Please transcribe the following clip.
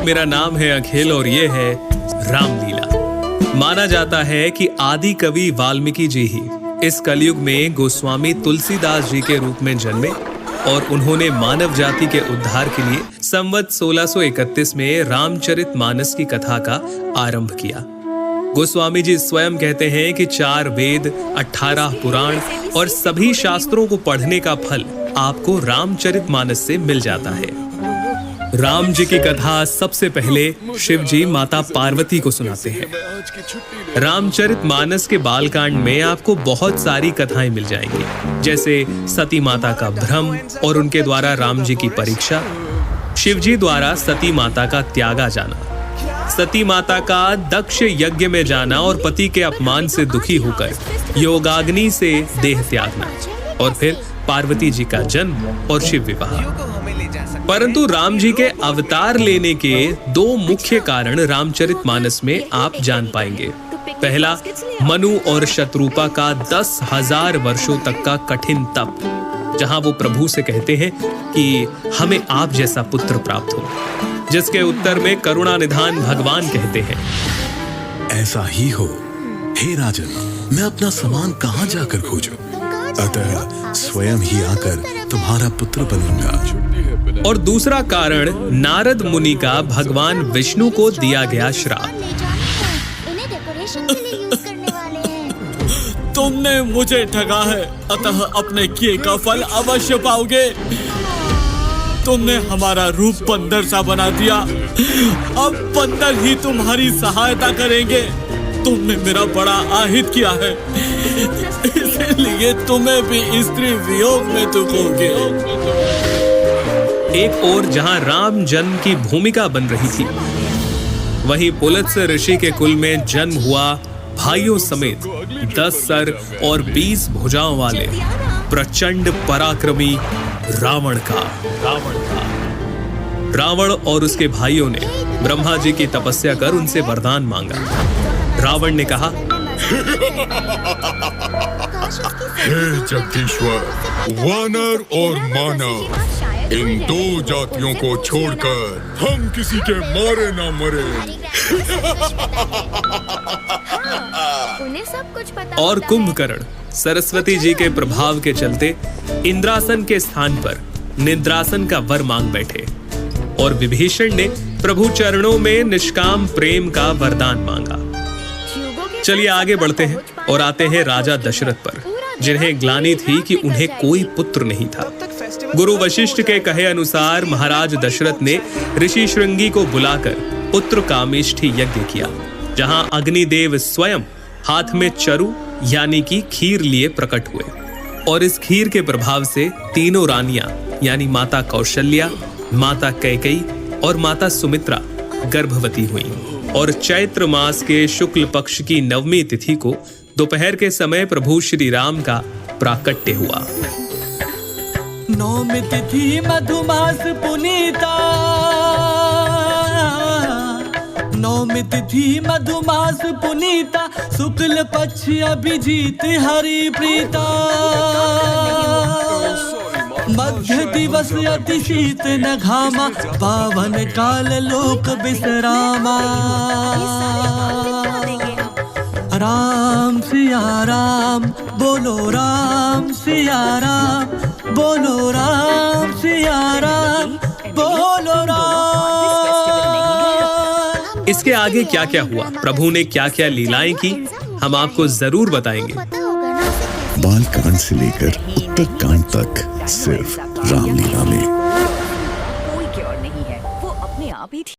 मेरा नाम है अखिल और ये है रामलीला। माना जाता है कि आदि कवि वाल्मीकि जी ही इस कलयुग में गोस्वामी तुलसीदास जी के रूप में जन्मे और उन्होंने मानव जाति के उद्धार के लिए संवत 1631 में रामचरितमानस की कथा का आरंभ किया। गोस्वामी जी स्वयं कहते हैं कि 4 वेद, 18 पुराण और सभी शास्त्रों को पढ़ने का फल आपको रामचरितमानस से मिल जाता है। राम जी की कथा सबसे पहले शिव जी माता पार्वती को सुनाते हैं। रामचरितमानस के बालकांड में आपको बहुत सारी कथाएं मिल जाएंगी, जैसे सती माता का भ्रम और उनके द्वारा राम जी की परीक्षा, शिव जी द्वारा सती माता का त्यागा जाना, सती माता का दक्ष यज्ञ में जाना और पति के अपमान से दुखी होकर योगाग्नि से देह त्यागना, और फिर पार्वती जी का जन्म और शिव विवाह। परंतु राम जी के अवतार लेने के 2 मुख्य कारण रामचरितमानस में आप जान पाएंगे। पहला, मनु और शत्रुपा का 10,000 वर्षों तक का कठिन तप, जहां वो प्रभु से कहते हैं कि हमें आप जैसा पुत्र प्राप्त हो, जिसके उत्तर में करुणा निधान भगवान कहते हैं, ऐसा ही हो हे राजन, मैं अपना सामान कहाँ जाकर खोजूं? अतः स्वयं ही आकर तुम्हारा पुत्र बनूंगा। और दूसरा कारण नारद मुनि का भगवान विष्णु को दिया गया श्राप। तुमने मुझे ठगा है, अतः अपने किए का फल अवश्य पाओगे। तुमने हमारा रूप बंदर सा बना दिया, अब बंदर ही तुम्हारी सहायता करेंगे। तुमने मेरा बड़ा आहित किया है, इसलिए तुम्हें भी स्त्री वियोग में दुख होगे। एक ओर जहां राम जन्म की भूमिका बन रही थी, वहीं पुलत्स्य ऋषि के कुल में जन्म हुआ भाइयों समेत 10 सर और 20 भुजाओं वाले प्रचंड पराक्रमी रावण का। रावण और उसके भाइयों ने ब्रह्मा जी की तपस्या कर उनसे वरदान मांगा। रावण ने कहा, हे जगदीश्वर, वानर और मानव, इन 2 जातियों को छोड़कर हम किसी के मारे ना मरे। उन्हें सब कुछ पता और कुंभकर्ण सरस्वती जी के प्रभाव के चलते इंद्रासन के स्थान पर निद्रासन का वर मांग बैठे, और विभीषण ने प्रभु चरणों में निष्काम प्रेम का वरदान मांगा। चलिए आगे बढ़ते हैं और आते हैं राजा दशरथ पर, जिन्हें ग्लानि थी कि उन्हें कोई पुत्र नहीं था। गुरु वशिष्ठ के कहे अनुसार महाराज दशरथ ने ऋषि श्रृंगी को बुलाकर पुत्र कामेष्ठी यज्ञ किया, जहां अग्निदेव स्वयं हाथ में चरु यानी कि खीर लिए प्रकट हुए, और इस खीर के प्रभाव से तीनों रानियां यानी माता कौशल्या, माता कैकेयी और माता सुमित्रा गर्भवती हुईं। और चैत्र मास के शुक्ल पक्ष की 9वीं तिथि को दोपहर के समय प्रभु श्री राम का प्राकट्य हुआ। 9वीं तिथि मधुमास पुनीता, 9वीं तिथि मधुमास पुनीता, शुक्ल पक्ष अभिजीत हरि प्रीता, मध्य दिवस अति शीत न घामा, पावन काल लोक विश्रामा। राम सिया राम बोलो, राम सिया राम बोलो, राम सिया राम बोलो राम। इसके आगे क्या क्या हुआ, प्रभु ने क्या क्या लीलाएं की, हम आपको जरूर बताएंगे। बालकांड से लेकर उत्तरकांड तक सिर्फ रामलीला में। कोई क्योर नहीं है, वो अपने आप ही